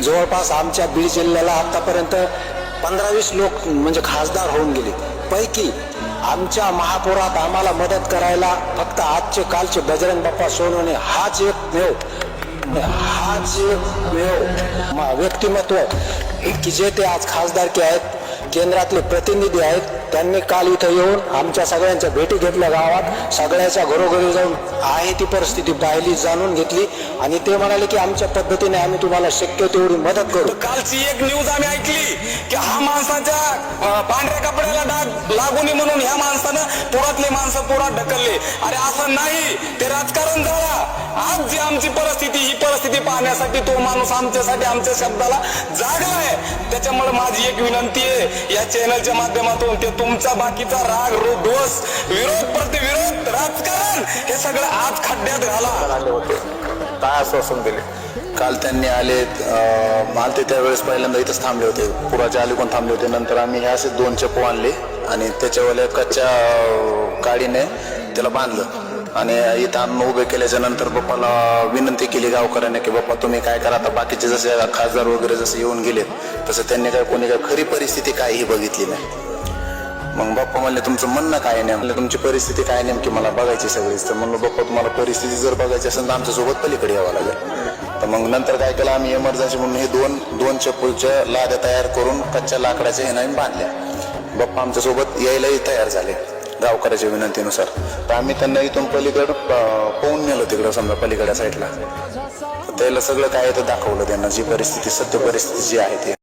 जवळपास आमच्या बीड जिल्ह्याला आतापर्यंत 15-20 लोक म्हणजे खासदार होऊन गेले. पैकी आमच्या महापौरात आम्हाला मदत करायला फक्त आजचे कालचे बजरंग बाप्पा सोनवणे हाच एकमेव व्यक्तिमत्व की जे ते आज खासदारकी आहेत, केंद्रातले प्रतिनिधी आहेत. त्यांनी काल इथं येऊन आमच्या सगळ्यांच्या भेटी घेतल्या, गावात सगळ्याच्या घरोघरी जाऊन आहे ती परिस्थिती पाहिली, जाणून घेतली आणि ते म्हणाले की आमच्या पद्धतीने आम्ही तुम्हाला शक्य तेवढी मदत करू. कालची एक न्यूज आम्ही ऐकली की हा माणसाच्या पांढऱ्या कपड्याला डाग लागू नये म्हणून ह्या माणसानं पुरातले माणसं पुरात ढकलले. अरे असं नाही, ते राजकारण झाला. आज जी आमची परिस्थिती, ही परिस्थिती पाहण्यासाठी तो माणूस आमच्यासाठी आमच्या शब्दाला जागलाय. त्याच्यामुळे माझी एक विनंती आहे या चॅनलच्या माध्यमातून, ते तुमचा बाकीचा राग रोष, विरोध प्रतिविरोध, राजकारण हे सगळं आज खड्ड्यात घाला. आले होते, काय आश्वासन दिले? काल त्यांनी आले त्यावेळेस पहिल्यांदा इथंच थांबले होते, पुराच्या अलीकडून थांबले होते. नंतर आम्ही हे असे 2 चप्पू आणले आणि त्याच्यावाल्या कच्च्या काडीने त्याला बांधलं आणि इथं आणून उभे केल्याच्या नंतर बाप्पाला विनंती केली गावकऱ्यांनी की बाप्पा तुम्ही काय करा. आता बाकीचे जसे खासदार वगैरे जसे येऊन गेलेत तसं त्यांनी कोणी खरी परिस्थिती काय ही बघितली नाही. मग बाप्पा म्हणले तुमचं म्हणणं काय नाही, म्हणलं तुमची परिस्थिती काय नेमकी मला बघायची सगळीच. तर म्हणलं बाप्पा तुम्हाला परिस्थिती जर बघायची असेल तर आमच्यासोबत पलीकडे यावं लागेल. तर मग नंतर काय केलं आम्ही, इमर्जन्सी म्हणून हे दोन चप्पूच्या लाद्या तयार करून कच्च्या लाकडाच्या ह्याने बांधल्या. बाप्पा आमच्यासोबत यायलाही तयार झाले गावकऱ्याच्या विनंतीनुसार. तर आम्ही त्यांना इथून पलीकडं पोहून नेलो तिकडं, समजा पलीकडच्या साईडला. त्याला सगळं काय तर दाखवलं त्यांना, जी परिस्थिती सत्य परिस्थिती जी आहे ती.